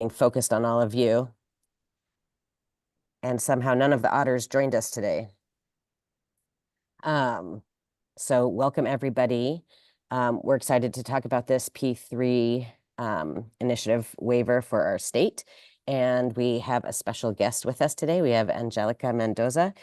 focused on all of you. And somehow none of the otters joined us today. So welcome everybody. We're excited to talk about this P3 initiative waiver for our state. And we have a special guest with us today. We have Angelica Mendoza,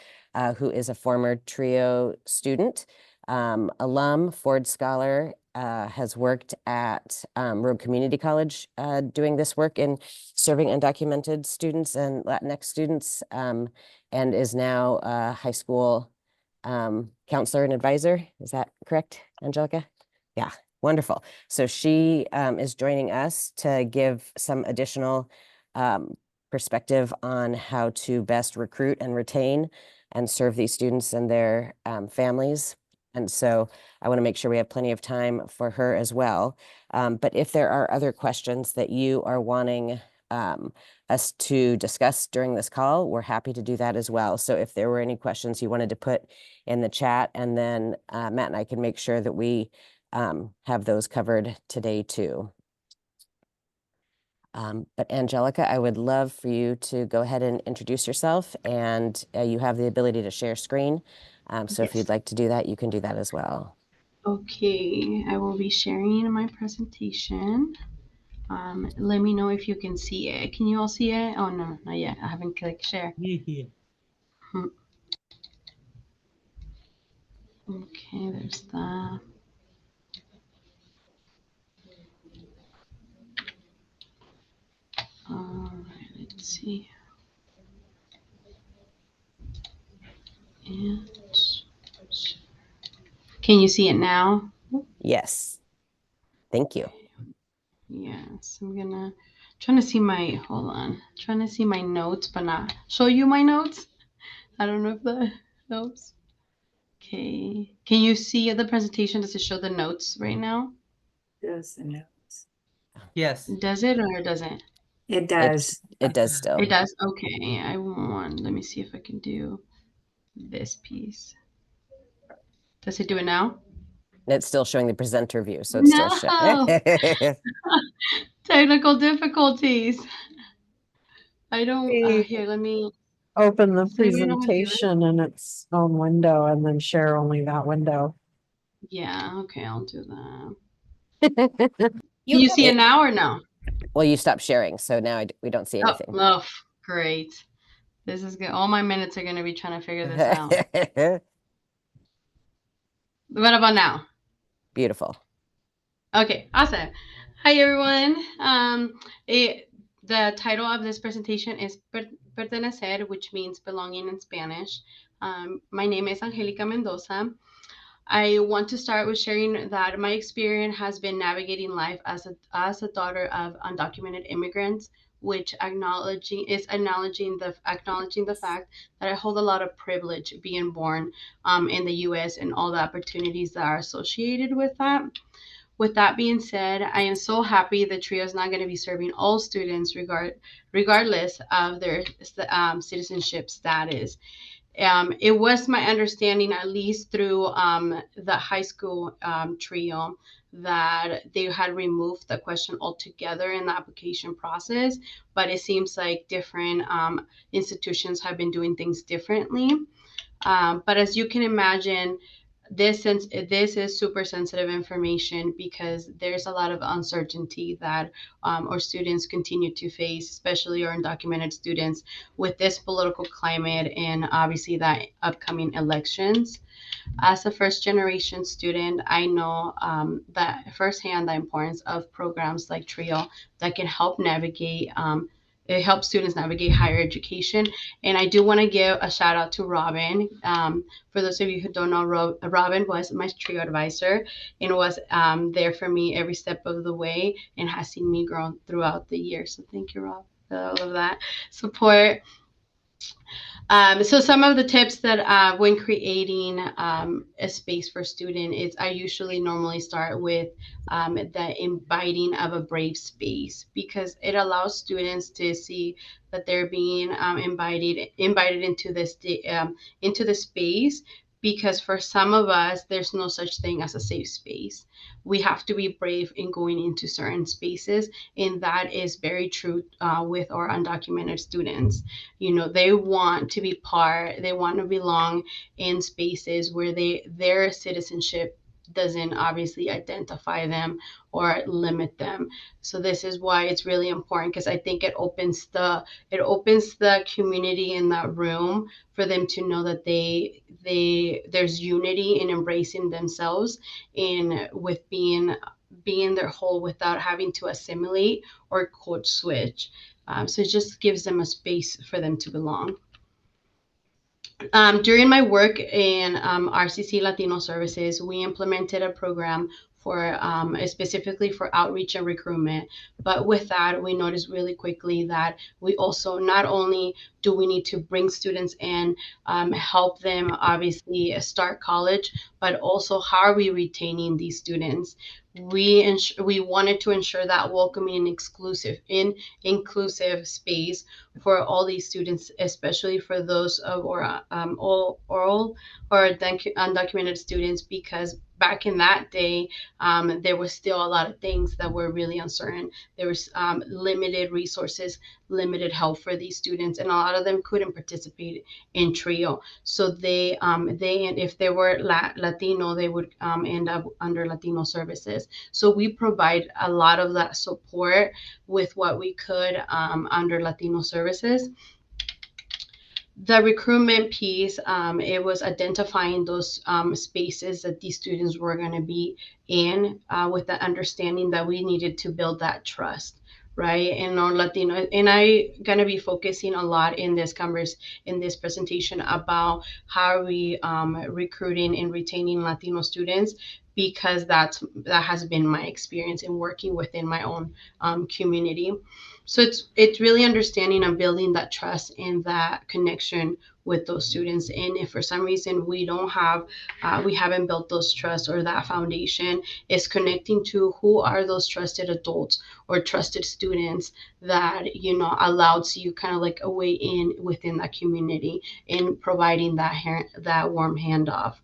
who is a former TRIO student, alum, Ford Scholar, has worked at Rogue Community College doing this work in serving undocumented students and Latinx students, and is now a high school counselor and advisor. Is that correct, Angelica? Yeah, wonderful. So she is joining us to give some additional perspective on how to best recruit and retain and serve these students and their families. And so I want to make sure we have plenty of time for her as well. But if there are other questions that you are wanting us to discuss during this call, we're happy to do that as well. So if there were any questions you wanted to put in the chat, and then Matt and I can make sure that we have those covered today too. But Angelica, I would love for you to go ahead and introduce yourself, and you have the ability to share screen. So if you'd like to do that, you can do that as well. Okay, I will be sharing my presentation. Let me know if you can see it. Can you all see it? Oh, no, not yet. I haven't clicked share. Yeah. Okay, there's that. All right, let's see. And can you see it now? Yes. Thank you. Yes, I'm trying to see hold on. Trying to see my notes, but not show you my notes. I don't know if that helps. Okay. Can you see the presentation? Does it show the notes right now? Does the notes? Yes. Does it or doesn't? It does. It does still. It does. Okay. Let me see if I can do this piece. Does it do it now? It's still showing the presenter view, so it's still showing. Technical difficulties. I don't. Here, let me open the presentation in its own window and then share only that window. Yeah. Okay, I'll do that. Can you see it now or no? Well, you stopped sharing, so now we don't see anything. Oh, great. This is good. All my minutes are going to be trying to figure this out. What about now? Beautiful. Okay, awesome. Hi, everyone. The title of this presentation is Pertenecer, which means belonging in Spanish. My name is Angelica Mendoza. I want to start with sharing that my experience has been navigating life as a daughter of undocumented immigrants, which acknowledging the fact that I hold a lot of privilege being born in the U.S. and all the opportunities that are associated with that. With that being said, I am so happy that TRIO is not going to be serving all students regardless of their citizenship status. It was my understanding, at least through the high school TRIO, that they had removed the question altogether in the application process, but it seems like different institutions have been doing things differently. But as you can imagine, this is super sensitive information because there's a lot of uncertainty that our students continue to face, especially our undocumented students, with this political climate and obviously the upcoming elections. As a first generation student, I know that firsthand the importance of programs like TRIO that can help navigate it helps students navigate higher education. And I do want to give a shout out to Robin. For those of you who don't know, Robin was my TRIO advisor and was there for me every step of the way and has seen me grow throughout the year. So thank you, Rob, for all of that support. So some of the tips that when creating a space for student is I usually normally start with the inviting of a brave space because it allows students to see that they're being invited into this into the space because for some of us, there's no such thing as a safe space. We have to be brave in going into certain spaces, and that is very true with our undocumented students. They want to be they want to belong in spaces where their citizenship doesn't obviously identify them or limit them. So this is why it's really important, because I think it opens the community in that room for them to know that there's unity in embracing themselves in with being their whole without having to assimilate or code switch. So it just gives them a space for them to belong. During my work in RCC Latino Services, we implemented a program for specifically for outreach and recruitment. But with that, we noticed really quickly that we also not only do we need to bring students in, help them obviously start college, but also how are we retaining these students? We wanted to ensure that welcoming and inclusive space for all these students, especially for those of or all oral or undocumented students, because back in that day, there was still a lot of things that were really uncertain. There was limited resources, limited help for these students, and a lot of them couldn't participate in TRIO. So if they were Latino, they would end up under Latino services. So we provide a lot of that support with what we could under Latino services. The recruitment piece, it was identifying those spaces that these students were going to be in, with the understanding that we needed to build that trust, right? And our Latino, and I gonna be focusing a lot in this presentation about how are we recruiting and retaining Latino students, because that has been my experience in working within my own community. So it's really understanding and building that trust and that connection with those students. And if for some reason we haven't built those trust or that foundation, is connecting to who are those trusted adults or trusted students that allows you kind of like a way in within that community, in providing that warm handoff.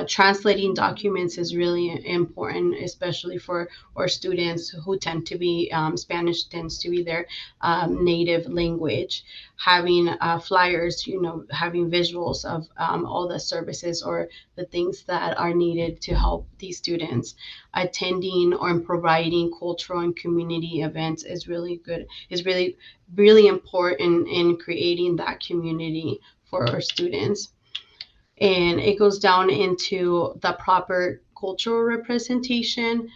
Translating documents is really important, especially for our students who tend to be Spanish tends to be their native language. Having flyers, having visuals of all the services or the things that are needed to help these students. Attending or providing cultural and community events is really good. Is really really important in creating that community for our students. And it goes down into the proper cultural representation.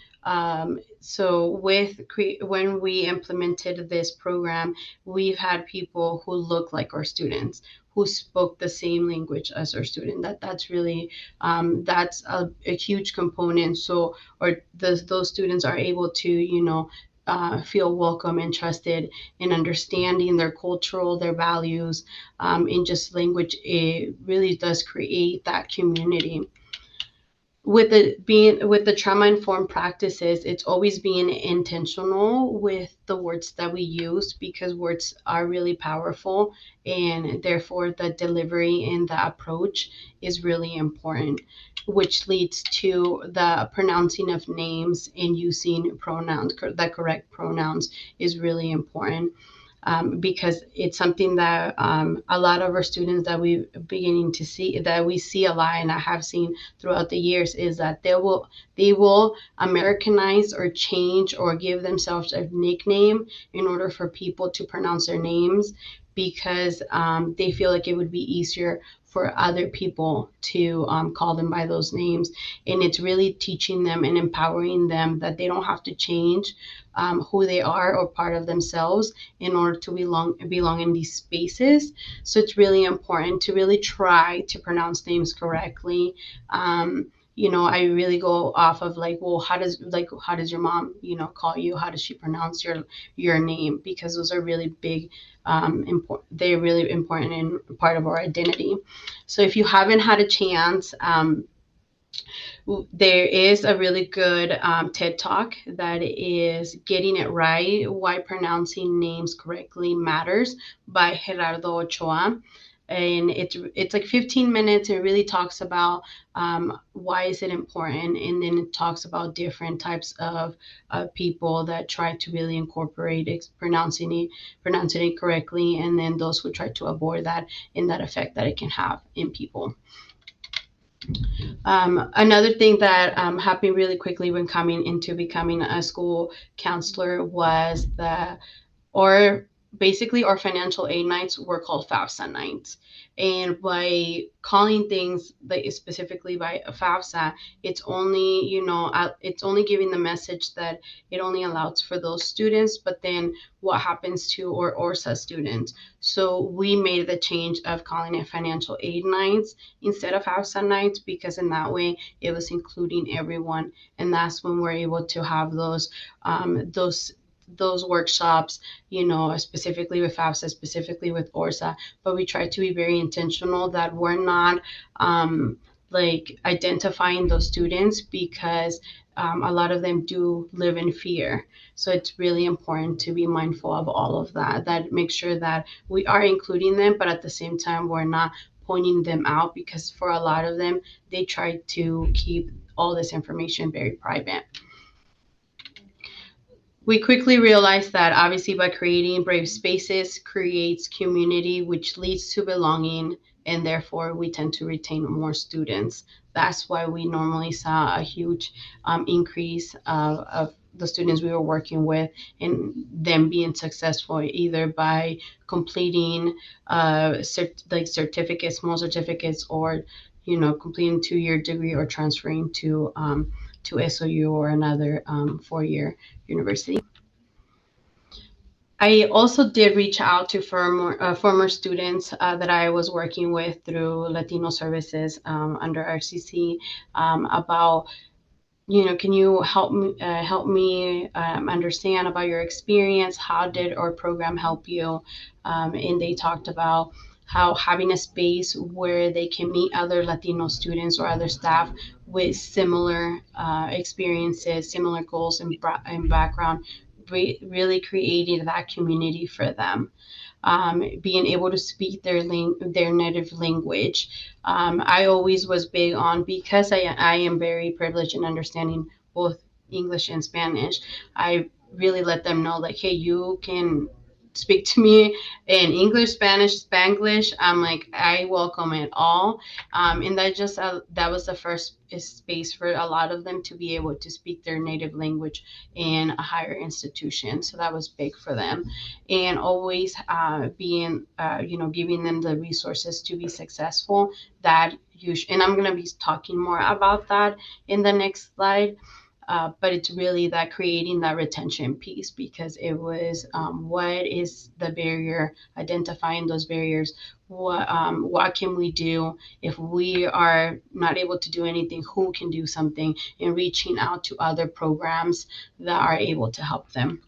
So when we implemented this program, we've had people who look like our students, who spoke the same language as our student. That's really that's a huge component. So those students are able to feel welcome and trusted in understanding their values, in just language. It really does create that community. With the trauma informed practices, it's always being intentional with the words that we use, because words are really powerful, and therefore the delivery and the approach is really important, which leads to the pronouncing of names and using the correct pronouns is really important. Because it's something that a lot of our students that we see a lot, and I have seen throughout the years, is that they will Americanize or change or give themselves a nickname in order for people to pronounce their names, because they feel like it would be easier for other people to call them by those names. And it's really teaching them and empowering them that they don't have to change who they are or part of themselves in order to belong in these spaces. So it's really important to really try to pronounce names correctly. I really go off of like, well, how does your mom, call you? How does she pronounce your name? Because those are really big, they're really important and part of our identity. So if you haven't had a chance, there is a really good TED Talk that is Getting It Right, Why Pronouncing Names Correctly Matters, by Gerardo Ochoa. and it's like 15 minutes. It really talks about why is it important, and then it talks about different types of people that try to really incorporate pronouncing it correctly, and then those who try to avoid that and that effect that it can have in people. Another thing that happened really quickly when coming into becoming a school counselor was or basically our financial aid nights were called FAFSA nights. And by calling things like specifically by a FAFSA, it's only, it's only giving the message that it only allows for those students, but then what happens to or ORSA students. So we made the change of calling it financial aid nights instead of FAFSA nights, because in that way it was including everyone. And that's when we're able to have those workshops, specifically with FAFSA, specifically with ORSA. But we try to be very intentional that we're not like identifying those students, because a lot of them do live in fear. So it's really important to be mindful of all of that make sure that we are including them, but at the same time, we're not pointing them out, because for a lot of them, they try to keep all this information very private. We quickly realized that obviously by creating brave spaces creates community, which leads to belonging, and therefore we tend to retain more students. That's why we normally saw a huge increase of the students we were working with, and them being successful either by completing like certificates, small certificates, or completing 2-year degree, or transferring to SOU or another 4-year university. I also did reach out to former students that I was working with through Latino Services under RCC, about, can you help me understand about your experience? How did our program help you? And they talked about how having a space where they can meet other Latino students or other staff with similar experiences, similar goals, and background, really created that community for them. Being able to speak their native language. I always was big on, because I am very privileged in understanding both English and Spanish. I really let them know, like, hey, you can speak to me in English, Spanish, Spanglish. I'm like, I welcome it all. And that was the first space for a lot of them to be able to speak their native language in a higher institution. So that was big for them. And always being, giving them the resources to be successful. And I'm going to be talking more about that in the next slide. But it's really that creating that retention piece, because it was what is the barrier, identifying those barriers. What can we do if we are not able to do anything? Who can do something? And reaching out to other programs that are able to help them.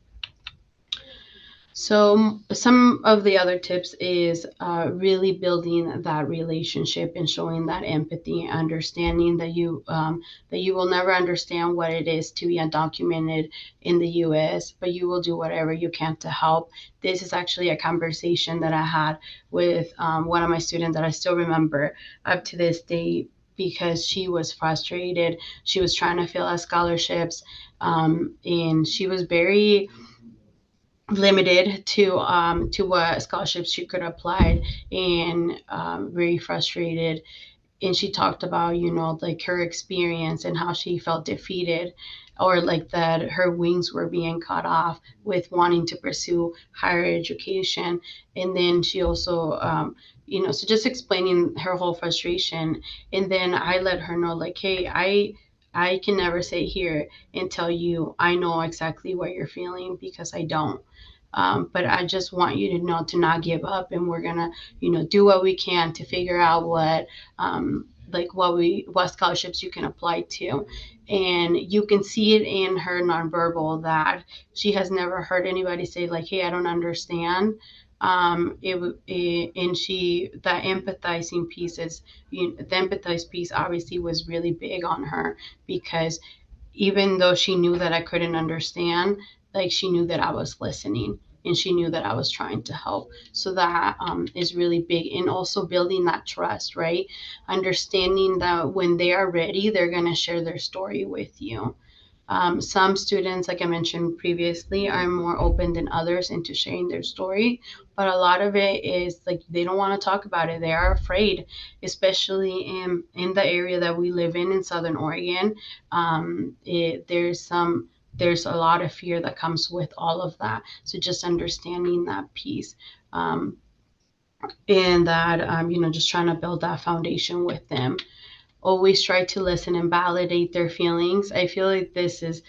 So some of the other tips is really building that relationship and showing that empathy, understanding that you will never understand what it is to be undocumented in the U.S., but you will do whatever you can to help. This is actually a conversation that I had with one of my students that I still remember up to this day, because she was frustrated. She was trying to fill out scholarships, and she was very limited to what scholarships she could apply, and very frustrated. And she talked about, like her experience and how she felt defeated, or like that her wings were being cut off with wanting to pursue higher education. And then she also so just explaining her whole frustration. And then I let her know, like, hey, I can never sit here and tell you I know exactly what you're feeling, because I don't. But I just want you to know to not give up, and we're gonna, do what we can to figure out what scholarships you can apply to. And you can see it in her nonverbal that she has never heard anybody say, like, hey, I don't understand. And she, that empathizing piece is, the empathized piece obviously was really big on her, because even though she knew that I couldn't understand, like, she knew that I was listening, and she knew that I was trying to help. So that is really big. And also building that trust, right? Understanding that when they are ready, they're going to share their story with you. Some students, like I mentioned previously, are more open than others into sharing their story, but a lot of it is like they don't want to talk about it. They are afraid, especially in the area that we live in Southern Oregon. There's a lot of fear that comes with all of that. So just understanding that piece. And that just trying to build that foundation with them. Always try to listen and validate their feelings. I feel like this is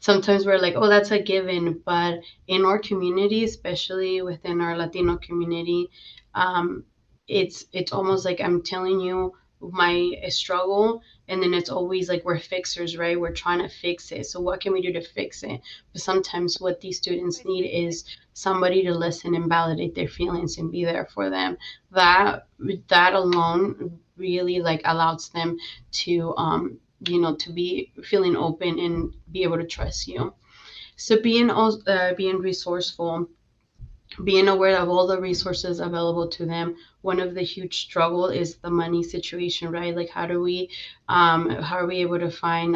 sometimes we're like, oh, that's a given. But in our community, especially within our Latino community, um, it's almost like I'm telling you my struggle, and then it's always like we're fixers, right? We're trying to fix it. So what can we do to fix it? But sometimes what these students need is somebody to listen and validate their feelings and be there for them. That that alone really like allows them to to be feeling open and be able to trust you. So being resourceful, being aware of all the resources available to them. One of the huge struggle is the money situation, right? Like how are we able to find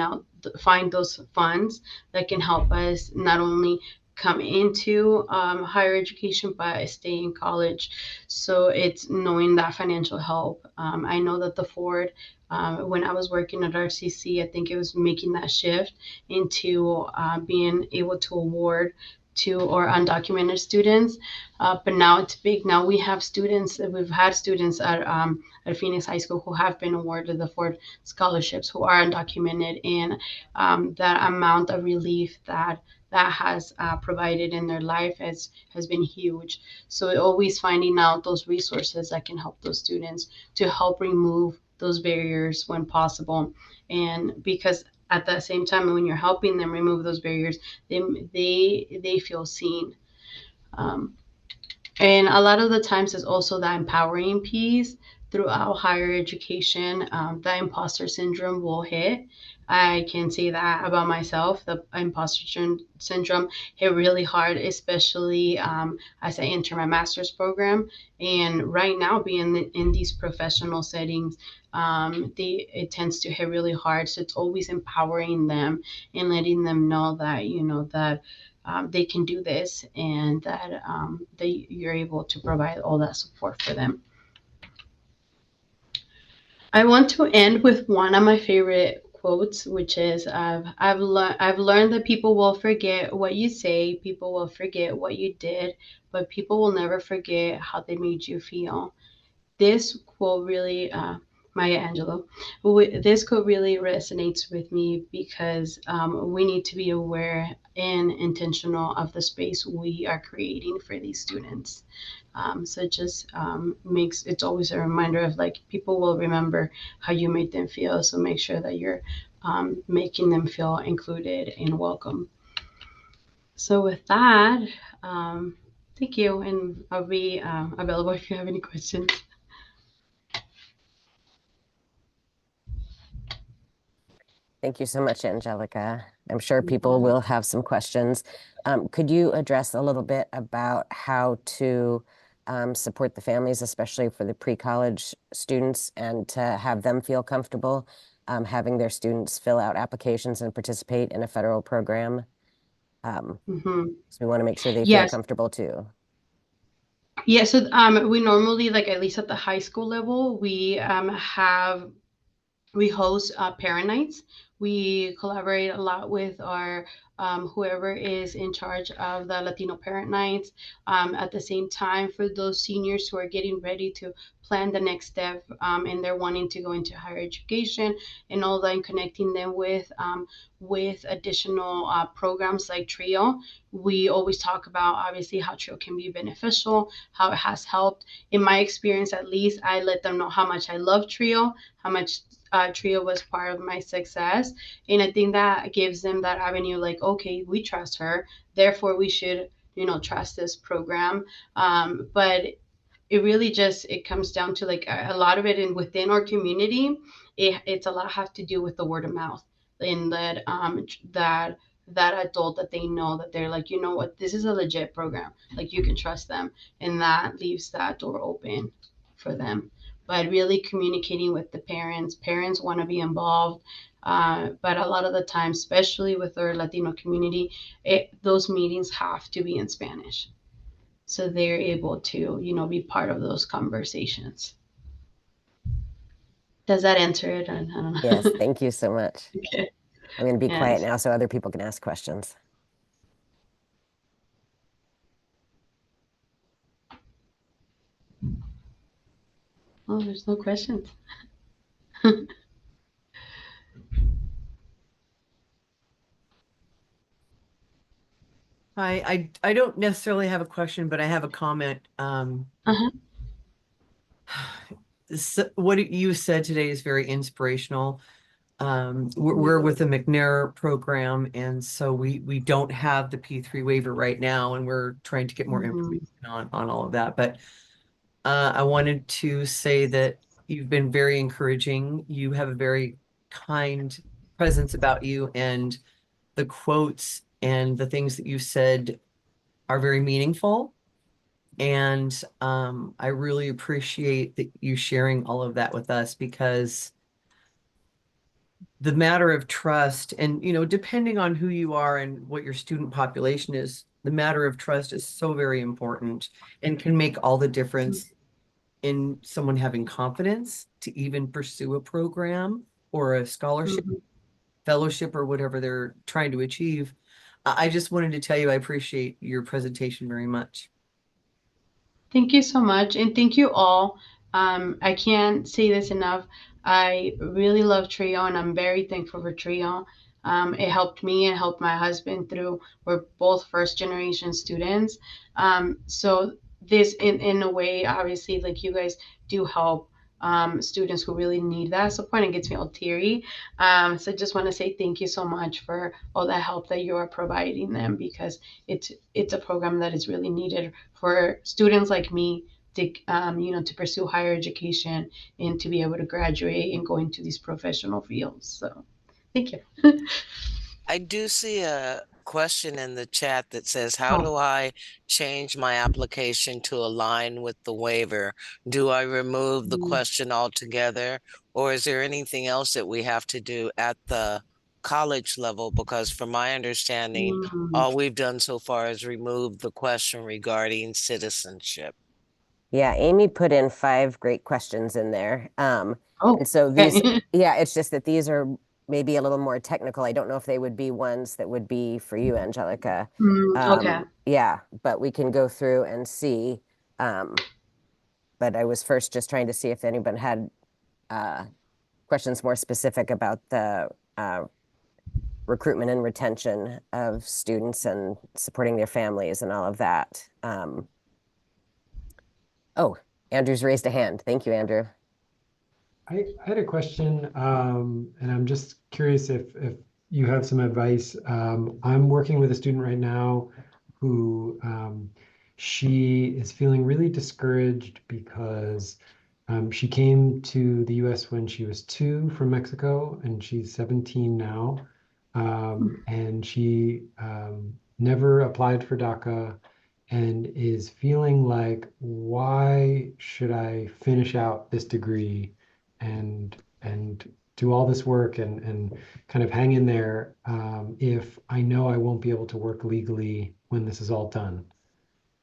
those funds that can help us not only come into higher education but stay in college. So it's knowing that financial help. I know that the Ford, when I was working at RCC, I think it was making that shift into being able to award to our undocumented students. But now it's big. Now we've had students at Phoenix High School who have been awarded the Ford scholarships who are undocumented, and that amount of relief that has provided in their life has been huge. So always finding out those resources that can help those students to help remove those barriers when possible. And because at the same time when you're helping them remove those barriers, they feel seen. um, and a lot of the times it's also the empowering piece throughout higher education. The imposter syndrome will hit. I can say that about myself. The syndrome hit really hard, especially as I enter my master's program. And right now, being in these professional settings, it tends to hit really hard. So it's always empowering them and letting them know that, that they can do this, and that you're able to provide all that support for them. I want to end with one of my favorite quotes, which is I've learned that people will forget what you say, people will forget what you did, but people will never forget how they made you feel. This quote really, Maya Angelou, this quote really resonates with me because we need to be aware and intentional of the space we are creating for these students. So it just makes it's always a reminder of like people will remember how you made them feel. So make sure that you're making them feel included and welcome. So with that, thank you, and I'll be available if you have any questions. Thank you so much, Angelica. I'm sure people will have some questions. Could you address a little bit about how to support the families, especially for the pre-college students, and to have them feel comfortable having their students fill out applications and participate in a federal program? So we want to make sure they feel Yes. comfortable too. Yeah, so we normally, like at least at the high school level, we host parent nights. We collaborate a lot with our whoever is in charge of the Latino parent nights. At the same time, for those seniors who are getting ready to plan the next step, and they're wanting to go into higher education and all that, and connecting them with additional programs like Trio. We always talk about obviously how Trio can be beneficial, how it has helped. In my experience, at least, I let them know how much I love Trio, how much Trio was part of my success. And I think that gives them that avenue like, okay, we trust her, therefore we should, trust this program. But it really just it comes down to like a lot of it in within our community. It's a lot have to do with the word of mouth, and that that adult that they know, that they're like, you know what, this is a legit program, like you can trust them, and that leaves that door open for them. But really communicating with the parents want to be involved, but a lot of the time, especially with our Latino community, those meetings have to be in Spanish, so they're able to, be part of those conversations. Does that answer it? I don't Yes, know. thank you so much. Okay. I'm going to be quiet Yes. now so other people can ask questions. Oh, there's no questions. I don't necessarily have a question, but I have a comment. Uh-huh. What you said today is very inspirational. We're with the McNair program, and so we don't have the P3 waiver right now, and we're trying to get more Mhm. information on all of that. But I wanted to say that you've been very encouraging. You have a very kind presence about you, and the quotes and the things that you said are very meaningful. And I really appreciate that you sharing all of that with us, because the matter of trust, and depending on who you are and what your student population is, the matter of trust is so very important and can make all the difference in someone having confidence to even pursue a program or a scholarship, Mhm. fellowship, or whatever they're trying to achieve. I just wanted to tell you I appreciate your presentation very much. Thank you so much, and thank you all. I can't say this enough. I really love Trio, and I'm very thankful for Trio. It helped me and helped my husband through. We're both first generation students. So this, in a way, obviously, like you guys do help students who really need that support, and it gets me all teary. So just want to say thank you so much for all the help that you are providing them, because it's a program that is really needed for students like me to, to pursue higher education and to be able to graduate and go into these professional fields. So thank you. I do see a question in the chat that says, how Oh. do I change my application to align with the waiver? Do I remove the Mm, question altogether, or is there anything else that we have to do at the college level? Because from my understanding, mm. all we've done so far is remove the question regarding citizenship. Yeah, Amy put in 5 great questions in there. Oh, And so these, okay. yeah, it's just that these are maybe a little more technical. I don't know if they would be ones that would be for you, Angelica. Okay. Yeah, but we can go through and see. But I was first just trying to see if anyone had questions more specific about the recruitment and retention of students and supporting their families and all of that. Oh, Andrew's raised a hand. Thank you, Andrew. I had a question, and I'm just curious if you have some advice. I'm working with a student right now who she is feeling really discouraged because she came to the US when she was 2 from Mexico, and she's 17 now. And she never applied for DACA and is feeling like, why should I finish out this degree and do all this work and kind of hang in there if I know I won't be able to work legally when this is all done.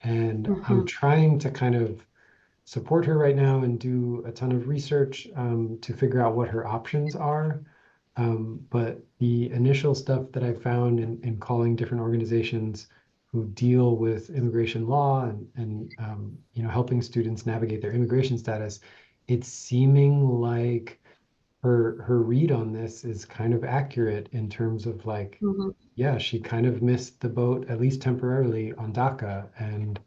And I'm Mm-hmm. trying to kind of support her right now and do a ton of research to figure out what her options are. But the initial stuff that I found in calling different organizations who deal with immigration law and helping students navigate their immigration status, it's seeming like her read on this is kind of accurate in terms of like, Mm-hmm. yeah, she kind of missed the boat at least temporarily on DACA, and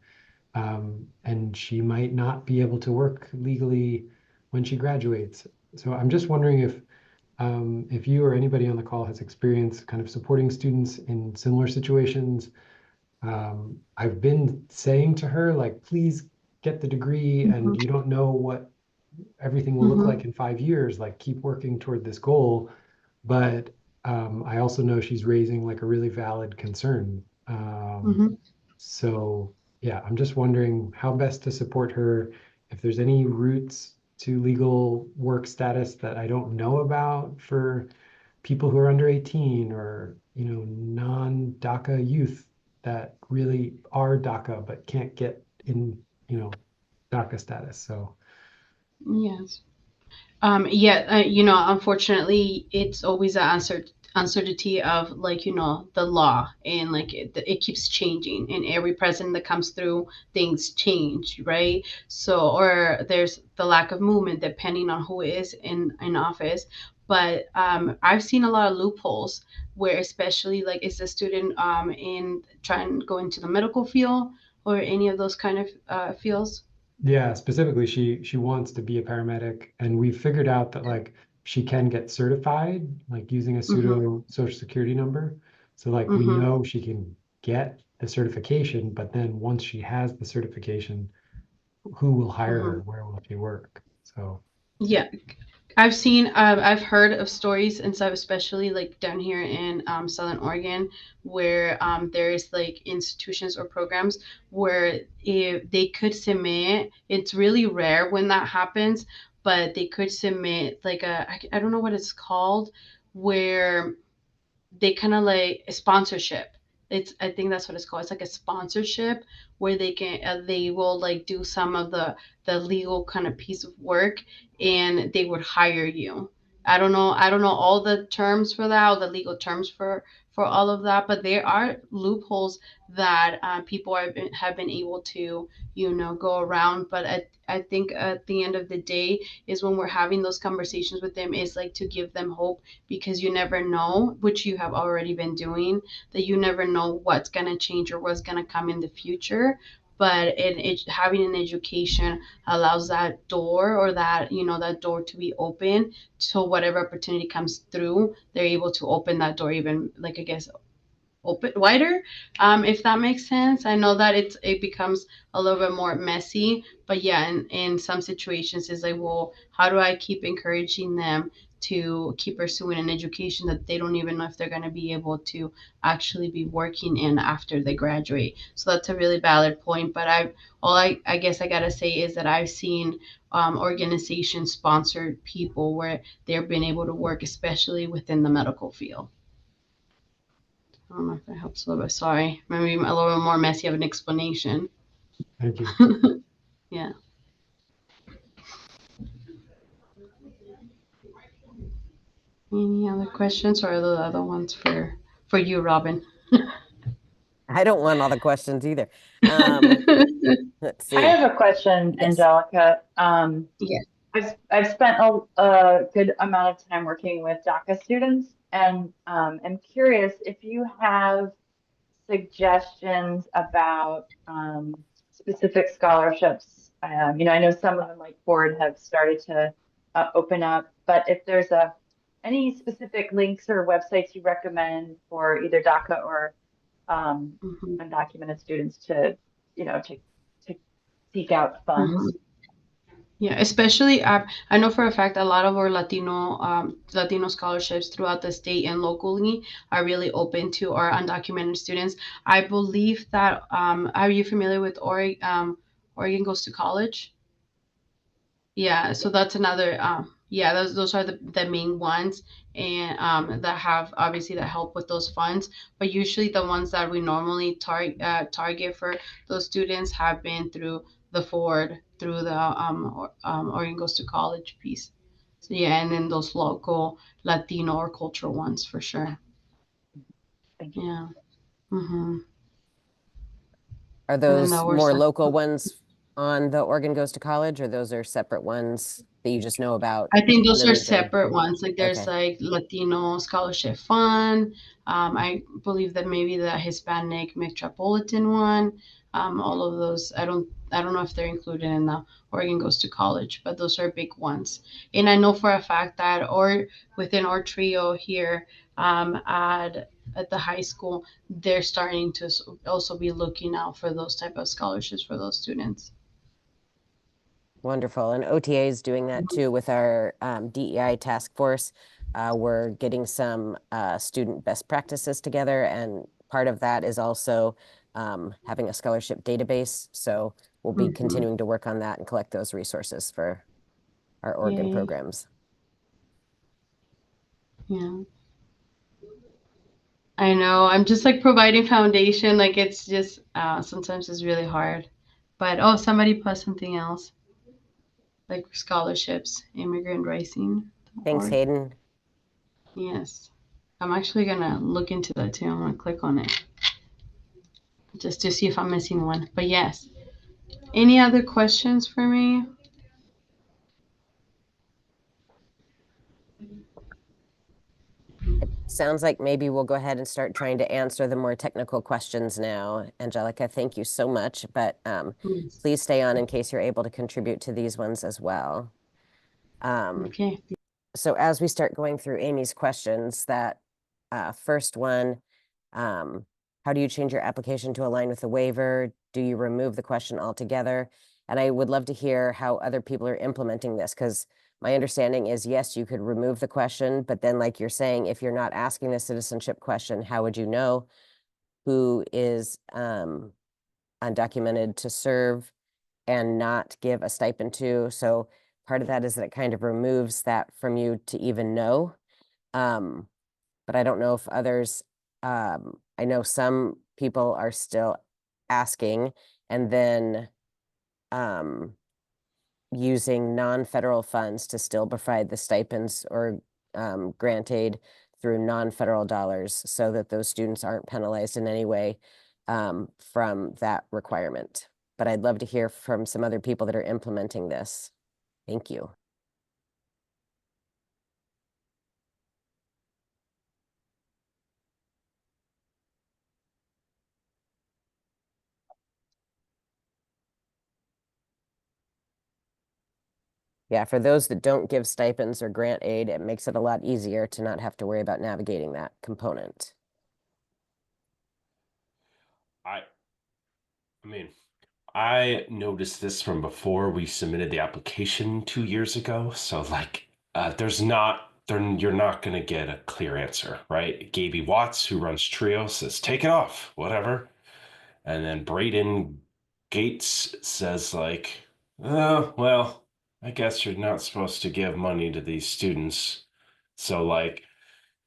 she might not be able to work legally when she graduates. So I'm just wondering if you or anybody on the call has experience kind of supporting students in similar situations. I've been saying to her, like, please get the degree, and you don't know what everything will look Mm-hmm. like in 5 years. Like, keep working toward this goal. But I also know she's raising like a really valid concern. So yeah, I'm just wondering how best to support her, if there's any routes to legal work status that I don't know about for people who are under 18 or, non-DACA youth that really are DACA but can't get in, DACA status. So Yes. Unfortunately, it's always an uncertainty of like, the law, and like it keeps changing, and every president that comes through, things change, right? So, or there's the lack of movement depending on who is in office. But I've seen a lot of loopholes where, especially like, is the student in trying to go into the medical field or any of those kind of fields? yeah, specifically, she wants to be a paramedic, and we figured out that like she can get certified, like using a Mm-hmm. pseudo social security number. So like we Mm-hmm. know she can get the certification, but then once she has the certification, who will hire Mm-hmm. her? Where will she work? So Yeah, I've heard of stories and stuff, especially like down here in Southern Oregon, where there's like institutions or programs where if they could submit, it's really rare when that happens, but they could submit like I don't know what it's called, where they kind of like a sponsorship. It's, I think that's what it's called. It's like a sponsorship where they will like do some of the legal kind of piece of work, and they would hire you. I don't know all the terms for that, all the legal terms for all of that, but there are loopholes that people have been able to go around. But I think at the end of the day is when we're having those conversations with them, is like to give them hope, because you never know, which you have already been doing, that you never know what's going to change or what's going to come in the future. But having an education allows that door, or that door to be open, so whatever opportunity comes through, they're able to open that door even, like, I guess, open wider, if that makes sense. I know that it becomes a little bit more messy, but yeah, in some situations it's like, well, how do I keep encouraging them to keep pursuing an education that they don't even know if they're going to be able to actually be working in after they graduate? So that's a really valid point. But I guess I gotta say is that I've seen organization sponsored people where they've been able to work, especially within the medical field. I don't know if that helps a little bit. Sorry. Maybe a little bit more messy of an explanation. thank you. Yeah. Any other questions, or are the other ones for you, Robin? I don't want all the questions either. Let's I see. have a question, Yes. Angelica. Yeah. I've spent a good amount of time working with DACA students, and I'm curious if you have suggestions about specific scholarships. I know some of them, like Ford, have started to open up, but if there's any specific links or websites you recommend for either DACA or Mhm. undocumented students to, to seek out Mhm. funds. Yeah, especially I know for a fact a lot of our Latino scholarships throughout the state and locally are really open to our undocumented students. I believe that are you familiar with Oregon Goes to College? Yeah, so that's another yeah, those are the main ones, and that have obviously that help with those funds. But usually the ones that we normally target for those students have been through the Ford, through the Oregon Goes to College piece. So yeah, and then those local Latino or cultural ones for sure. Thank you. Yeah. Mm-hmm. Are And then those there were more some. local ones on the Oregon Goes to College, or those are separate ones that you just know about I think in those the are region? separate ones. Like there's Okay. like Latino Scholarship Fund. I believe that maybe the Hispanic Metropolitan one. All of those. I don't know if they're included in the Oregon Goes to College, but those are big ones. And I know for a fact that, or within our trio here, at the high school, they're starting to also be looking out for those type of scholarships for those students. Wonderful. And OTA is doing that too with our DEI task force. We're getting some student best practices together, and part of that is also having a scholarship database. So we'll be continuing to work on that and collect those resources for our Oregon Yay. programs. Yeah. I know. I'm just like providing foundation. Like it's just sometimes it's really hard. But oh, somebody put something else like scholarships, immigrant rising. Thanks, Hayden. Yes. I'm actually gonna look into that too. I'm gonna click on it just to see if I'm missing one. But yes. Any other questions for me? It sounds like maybe we'll go ahead and start trying to answer the more technical questions now. Angelica, thank you so much, but Yes. please stay on in case you're able to contribute to these ones as well. Okay. So as we start going through Amy's questions, that first one, how do you change your application to align with the waiver? Do you remove the question altogether? And I would love to hear how other people are implementing this, because my understanding is, yes, you could remove the question, but then like you're saying, if you're not asking the citizenship question, how would you know who is undocumented to serve and not give a stipend to? So part of that is that it kind of removes that from you to even know. But I don't know if others, I know some people are still asking and then using non-federal funds to still provide the stipends or grant aid through non-federal dollars so that those students aren't penalized in any way from that requirement. But I'd love to hear from some other people that are implementing this. Thank you. Yeah, for those that don't give stipends or grant aid, it makes it a lot easier to not have to worry about navigating that component. I mean, I noticed this from before we submitted the application 2 years ago. So like, you're not going to get a clear answer, right? Gaby Watts, who runs Trio, says, take it off, whatever. And then Braden Gates says like, oh, well, I guess you're not supposed to give money to these students. So like,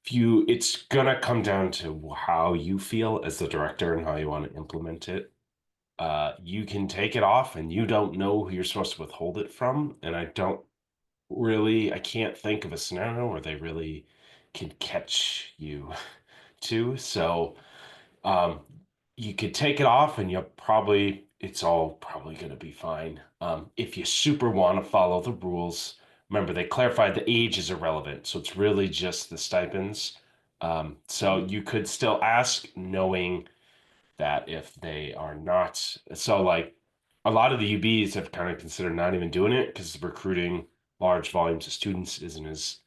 it's gonna come down to how you feel as the director and how you want to implement it. You can take it off and you don't know who you're supposed to withhold it from. And I can't think of a scenario where they really can catch you too. So you could take it off and it's all probably going to be fine. If you super want to follow the rules, remember they clarified the age is irrelevant. So it's really just the stipends. So you could still ask knowing that if they are not, so like a lot of the UBs have kind of considered not even doing it because recruiting large volumes of students isn't as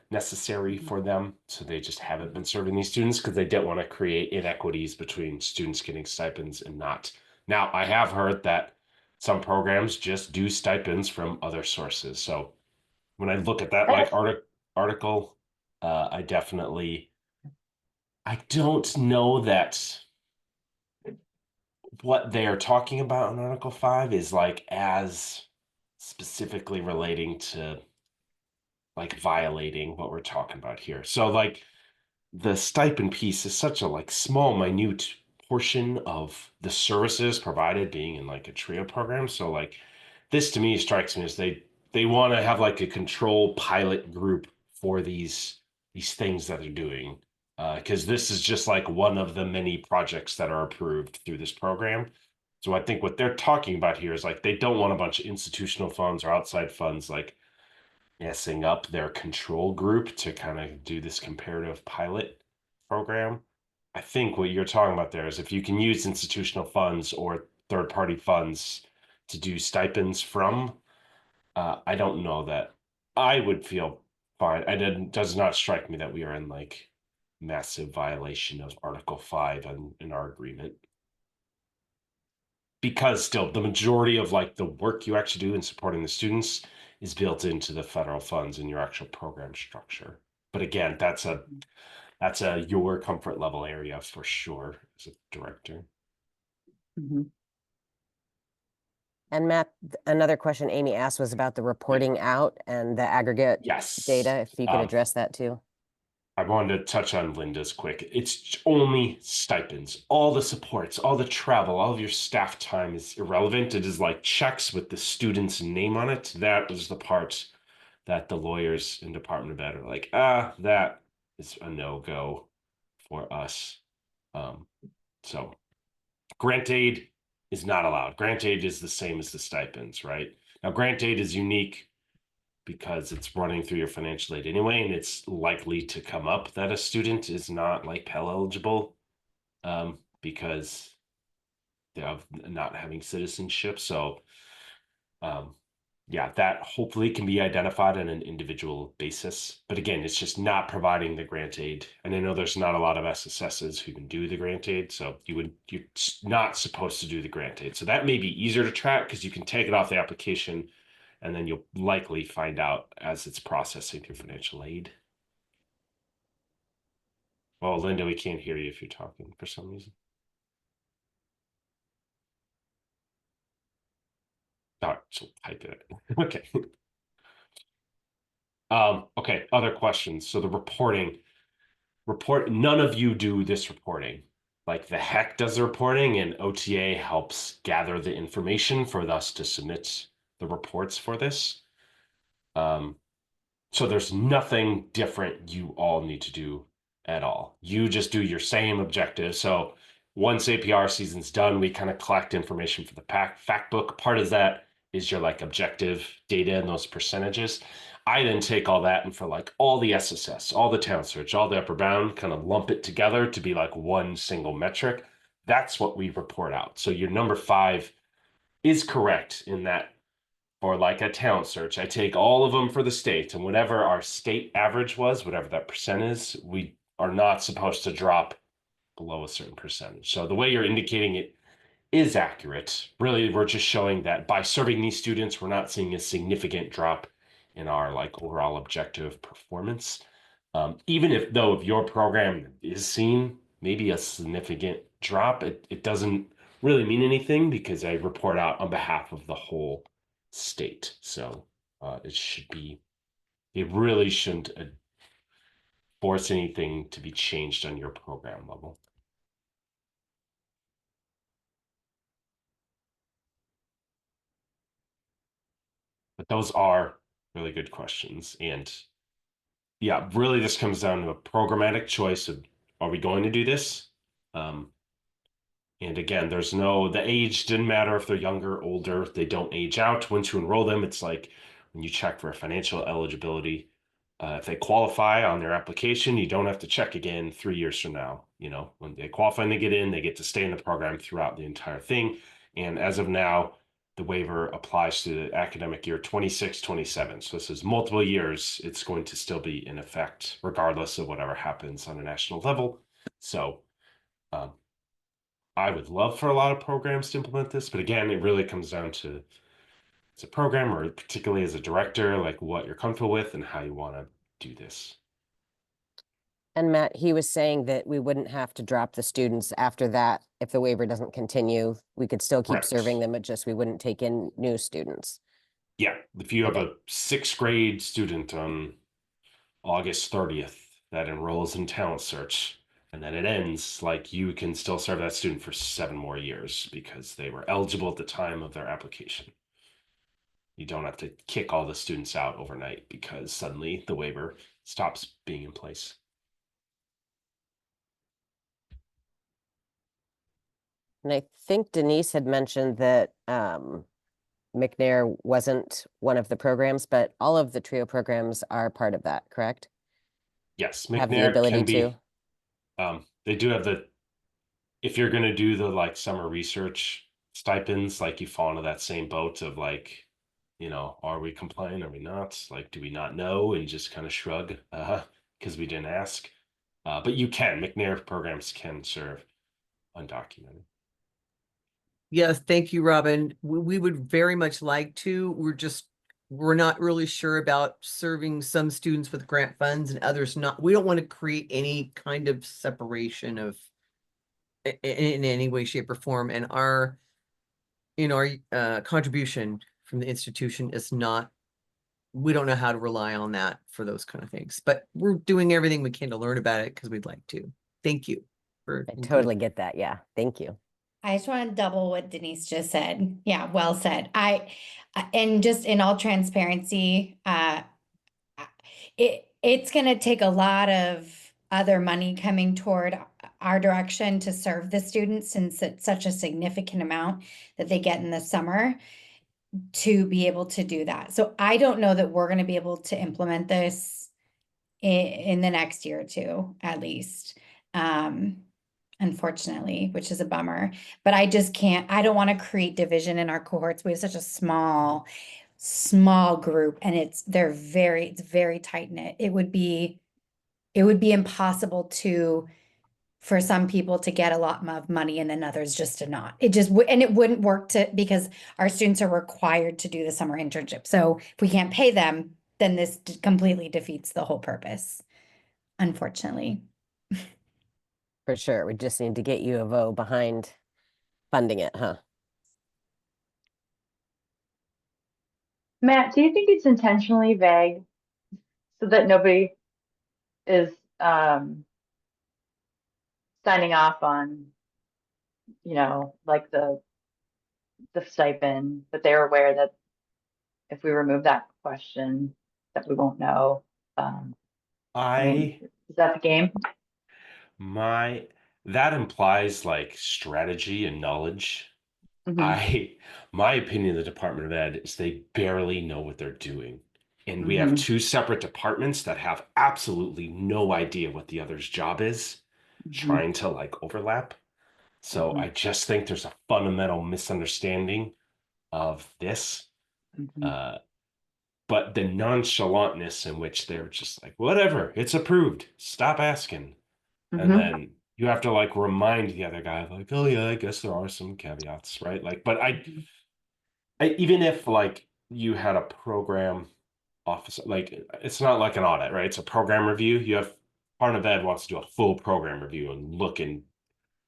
necessary for them. So they just haven't been serving these students because they didn't want to create inequities between students getting stipends and not. Now, I have heard that some programs just do stipends from other sources. So when I look at that like article, I don't know that what they are talking about in Article 5 is like as specifically relating to like violating what we're talking about here. So like the stipend piece is such a like small, minute portion of the services provided being in like a TRIO program. So like this to me strikes me as they want to have like a control pilot group for these things that they're doing. Because this is just like one of the many projects that are approved through this program. So I think what they're talking about here is like they don't want a bunch of institutional funds or outside funds like messing up their control group to kind of do this comparative pilot program. I think what you're talking about there is if you can use institutional funds or third party funds to do stipends from, I don't know that I would feel fine. Does not strike me that we are in like massive violation of Article 5 in our agreement. Because still the majority of like the work you actually do in supporting the students is built into the federal funds in your actual program structure. But again, that's a your comfort level area for sure as a director. And Matt, another question Amy asked was about the reporting out and the aggregate Yes. data, if you could address that too. I wanted to touch on Linda's quick. It's only stipends. All the supports, all the travel, all of your staff time is irrelevant. It is like checks with the student's name on it. That is the part that the lawyers in Department of Ed are like, that is a no-go for us. So grant aid is not allowed. Grant aid is the same as the stipends, right? Now, grant aid is unique because it's running through your financial aid anyway, and it's likely to come up that a student is not like Pell eligible because of not having citizenship. So yeah, that hopefully can be identified on an individual basis. But again, it's just not providing the grant aid. And I know there's not a lot of SSSs who can do the grant aid. So you're not supposed to do the grant aid. So that may be easier to track because you can take it off the application and then you'll likely find out as it's processing through financial aid. Well, Linda, we can't hear you if you're talking for some reason. All right, so type it. Okay. Okay, other questions. So the reporting. None of you do this reporting. Like the HEC does the reporting and OTA helps gather the information for us to submit the reports for this. So there's nothing different you all need to do at all. You just do your same objective. So once APR season's done, we kind of collect information for the fact book. Part of that is your like objective data and those percentages. I then take all that and for like all the SSS, all the town search, all the upper bound, kind of lump it together to be like one single metric. That's what we report out. So your number 5 is correct in that for like a town search, I take all of them for the state and whatever our state average was, whatever that percent is, we are not supposed to drop below a certain percentage. So the way you're indicating it is accurate. Really, we're just showing that by serving these students, we're not seeing a significant drop in our like overall objective performance. Even if your program is seeing maybe a significant drop, it doesn't really mean anything because I report out on behalf of the whole state. So it really shouldn't force anything to be changed on your program level. But those are really good questions. And yeah, really this comes down to a programmatic choice of, are we going to do this? And again, the age didn't matter if they're younger, older, they don't age out. Once you enroll them, it's like when you check for financial eligibility, if they qualify on their application, you don't have to check again 3 years from now. When they qualify and they get in, they get to stay in the program throughout the entire thing. And as of now, the waiver applies to the academic year 26-27. So this is multiple years. It's going to still be in effect regardless of whatever happens on a national level. So I would love for a lot of programs to implement this, but again, it really comes down to as a program or particularly as a director, like what you're comfortable with and how you want to do this. And Matt, he was saying that we wouldn't have to drop the students after that. If the waiver doesn't continue, we could still keep Correct. serving them, but just we wouldn't take in new students. Yeah, if you have a 6th grade student on August 30th that enrolls in talent search and then it ends, like you can still serve that student for 7 more years because they were eligible at the time of their application. You don't have to kick all the students out overnight because suddenly the waiver stops being in place. And I think Denise had mentioned that McNair wasn't one of the programs, but all of the TRIO programs are part of that, correct? Yes, Have the McNair ability can be. to. They do have if you're going to do the like summer research stipends, like you fall into that same boat of like, are we compliant? Are we not? Like, do we not know? And just kind of shrug because we didn't ask. But you can. McNair programs can serve undocumented. Yes, thank you, Robin. We would very much like to. We're just we're not really sure about serving some students with grant funds and others not. We don't want to create any kind of separation of in any way, shape, or form. And our, our contribution from the institution is not, we don't know how to rely on that for those kind of things, but we're doing everything we can to learn about it because we'd like to. Thank you for I totally get that. Yeah. Thank you. I just want to double what Denise just said. Yeah, well said. And just in all transparency, it's going to take a lot of other money coming toward our direction to serve the students, since it's such a significant amount that they get in the summer to be able to do that. So I don't know that we're going to be able to implement this in the next year or two, at least. Unfortunately, which is a bummer. But I just can't, I don't want to create division in our cohorts. We have such a small group, and it's very tight knit. It would be impossible for some people to get a lot of money and then others just to not. And it wouldn't work because our students are required to do the summer internship. So if we can't pay them, then this completely defeats the whole purpose, unfortunately. For sure. We just need to get U of O behind funding it, huh? Matt, do you think it's intentionally vague so that nobody is signing off on, like the stipend, but they're aware that if we remove that question, that we won't know? I mean, is that the game? That implies like strategy and knowledge. My opinion of the Department of Ed is they barely know what they're doing. And we have two separate departments that have absolutely no idea what the other's job is, trying to like overlap. So I just think there's a fundamental misunderstanding of this. But the nonchalantness in which they're just like, whatever, it's approved, stop asking. And then you have to like remind the other guy, like, oh yeah, I guess there are some caveats, right? Like, but I even if like you had a program officer, like it's not like an audit, right? It's a program review. You have Department of Ed wants to do a full program review and look and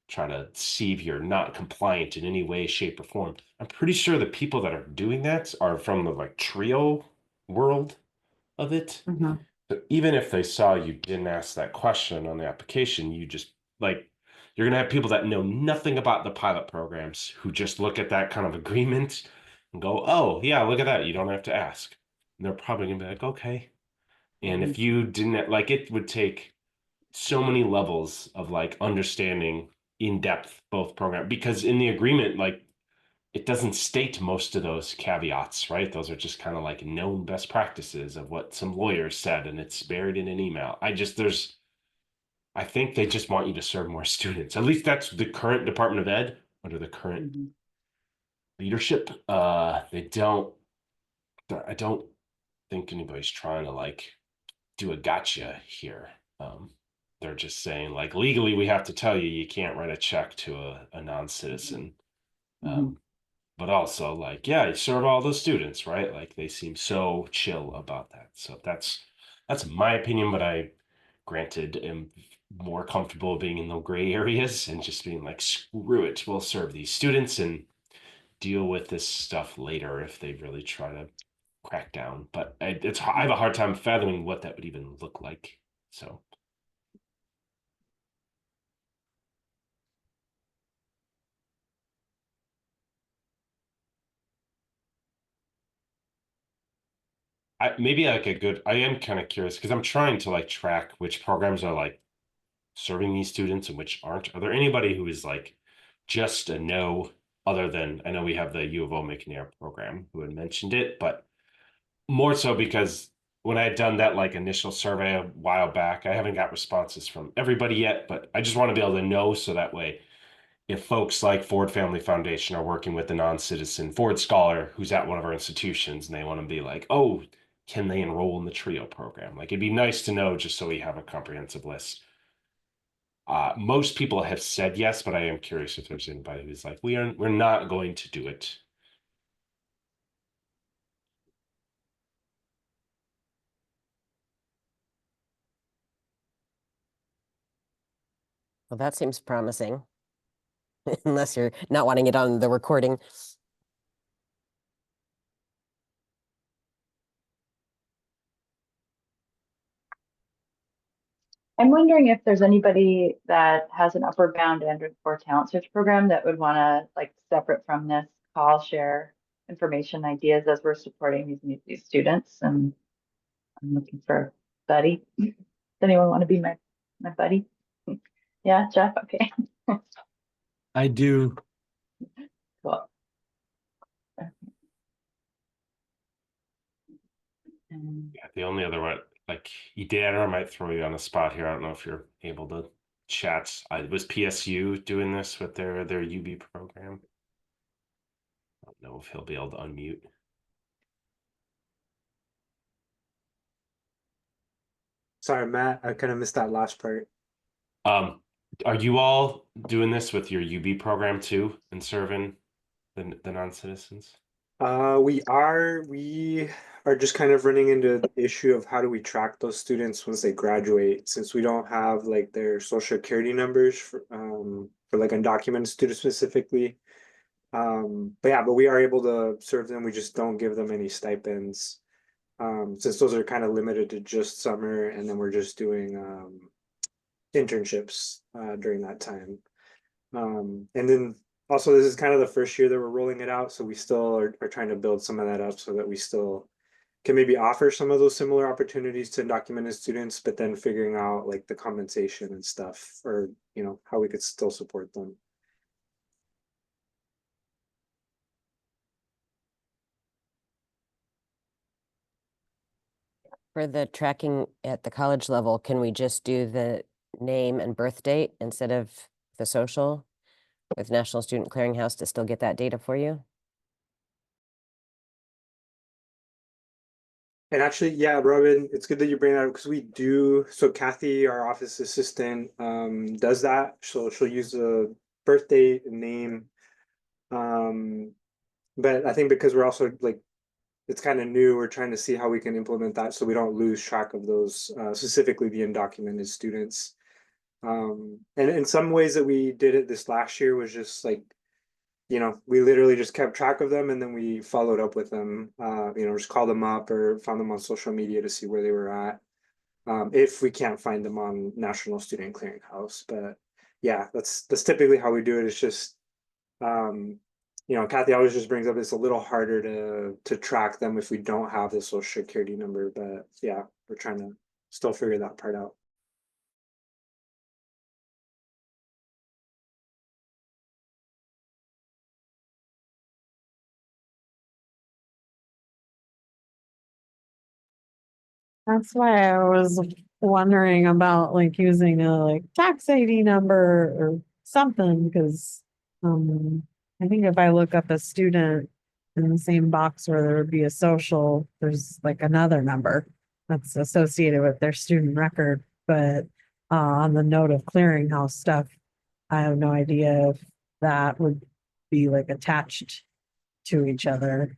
try to see if you're not compliant in any way, shape, or form. I'm pretty sure the people that are doing that are from the like trio world of it. So even if they saw you didn't ask that question on the application, you just like, you're going to have people that know nothing about the pilot programs who just look at that kind of agreement and go, oh, yeah, look at that. You don't have to ask. And they're probably going to be like, okay. And if you didn't, like, it would take so many levels of like understanding in depth both program, because in the agreement, like, it doesn't state most of those caveats, right? Those are just kind of like known best practices of what some lawyers said, and it's buried in an email. I think they just want you to serve more students. At least that's the current Department of Ed under the current leadership. I don't think anybody's trying to like do a gotcha here. They're just saying like legally we have to tell you you can't write a check to a non-citizen. But also like, yeah, you serve all those students, right? Like they seem so chill about that. So that's my opinion, but I granted am more comfortable being in the gray areas and just being like, screw it, we'll serve these students and deal with this stuff later if they really try to crack down. But I have a hard time fathoming what that would even look like. So maybe like I am kind of curious because I'm trying to like track which programs are like serving these students and which aren't. Are there anybody who is like just a no, other than I know we have the U of O McNair program who had mentioned it, but more so because when I had done that like initial survey a while back, I haven't got responses from everybody yet, but I just want to be able to know so that way if folks like Ford Family Foundation are working with a non-citizen Ford scholar who's at one of our institutions and they want to be like, oh, can they enroll in the TRIO program? Like it'd be nice to know just so we have a comprehensive list. Most people have said yes, but I am curious if there's anybody who's like, we're not going to do it. Well, that seems promising. Unless you're not wanting it on the recording. I'm wondering if there's anybody that has an upward bound Android for talent search program that would want to, like, separate from this call, share information, ideas as we're supporting these students. And I'm looking for a buddy. Does anyone want to be my buddy? Yeah, Jeff. Okay. I do. Cool. Yeah, the only other one, like Deanna, I might throw you on the spot here. I don't know if you're able to chat. Was PSU doing this with their UB program? I don't know if he'll be able to unmute. Sorry, Matt, I kind of missed that last part. Are you all doing this with your UB program too and serving the non-citizens? We are just kind of running into the issue of how do we track those students once they graduate, since we don't have like their social security numbers for like undocumented students specifically. But we are able to serve them. We just don't give them any stipends. Since those are kind of limited to just summer, and then we're just doing internships during that time. And then also this is kind of the first year that we're rolling it out, so we still are trying to build some of that up so that we still can maybe offer some of those similar opportunities to undocumented students, but then figuring out like the compensation and stuff, or how we could still support them. For the tracking at the college level, can we just do the name and birth date instead of the social with National Student Clearinghouse to still get that data for you? And actually, yeah, Robin, it's good that you bring that up, because we do. So Kathy, our office assistant, does that. She'll use the birth date and name. But I think because we're also like, it's kind of new, we're trying to see how we can implement that so we don't lose track of those, specifically the undocumented students. And in some ways that we did it this last year was just like, we literally just kept track of them, and then we followed up with them, just called them up or found them on social media to see where they were at. If we can't find them on National Student Clearinghouse. But yeah, that's typically how we do it. It's just, Kathy always just brings up it's a little harder to track them if we don't have the social security number. But yeah, we're trying to still figure that part out. That's why I was wondering about like using a like tax ID number or something, because I think if I look up a student in the same box where there would be a social, there's like another number that's associated with their student record. But on the note of clearinghouse stuff, I have no idea if that would be like attached to each other.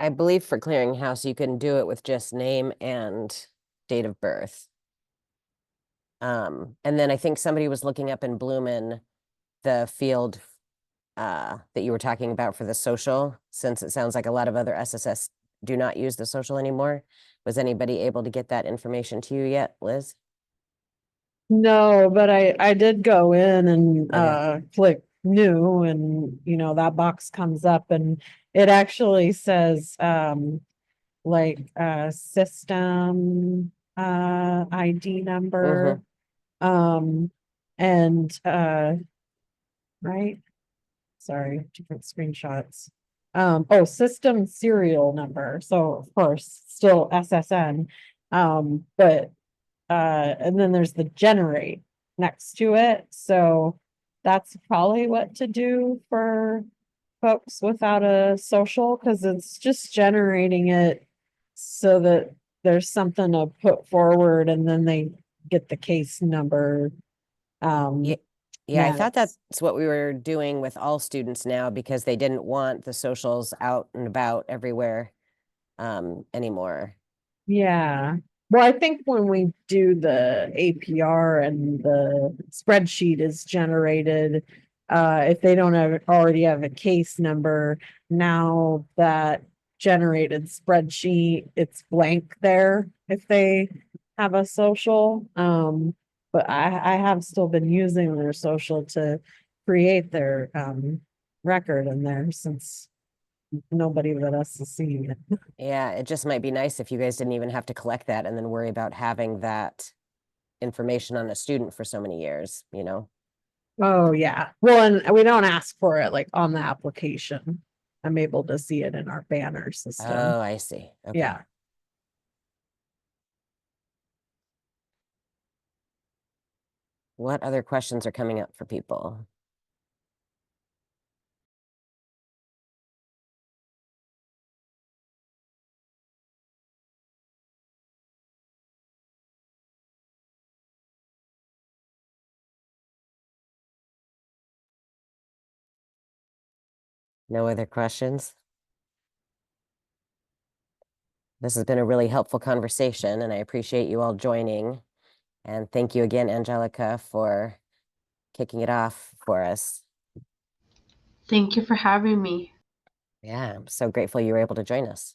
I believe for clearinghouse, you can do it with just name and date of birth. And then I think somebody was looking up in Bloomin the field that you were talking about for the social, since it sounds like a lot of other SSS do not use the social anymore. Was anybody able to get that information to you yet, Liz? No, but I did go in and Okay. click new, and that box comes up, and it actually says like system ID number. And right, sorry, different screenshots. Oh, system serial number, so of course still SSN, but and then there's the generate next to it. So that's probably what to do for folks without a social, because it's just generating it so that there's something to put forward, and then they get the case number. Yeah, I thought next. that's what we were doing with all students now, because they didn't want the socials out and about everywhere anymore. Yeah, Well, I think when we do the APR and the spreadsheet is generated, if they don't already have a case number, now that generated spreadsheet, it's blank there if they have a social. But I have still been using their social to create their record in there since nobody but us has seen it. Yeah, it just might be nice if you guys didn't even have to collect that and then worry about having that information on a student for so many years, you know? Oh, yeah. Well, and we don't ask for it like on the application. I'm able to see it in our banner system. Oh, I see. Okay. Yeah. What other questions are coming up for people? No other questions? This has been a really helpful conversation, and I appreciate you all joining. And thank you again, Angelica, for kicking it off for us. Thank you for having me. Yeah, I'm so grateful you were able to join us.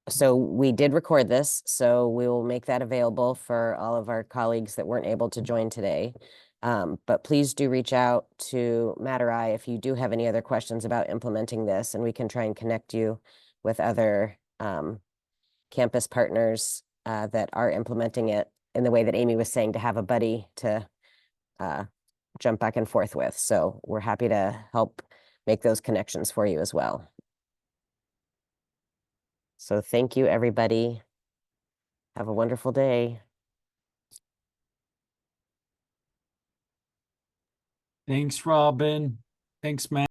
So we did record this, so we will make that available for all of our colleagues that weren't able to join today. But please do reach out to Matt or I if you do have any other questions about implementing this, and we can try and connect you with other campus partners that are implementing it in the way that Amy was saying, to have a buddy to jump back and forth with. So we're happy to help make those connections for you as well. So thank you, everybody. Have a wonderful day. Thanks, Robin. Thanks, Matt.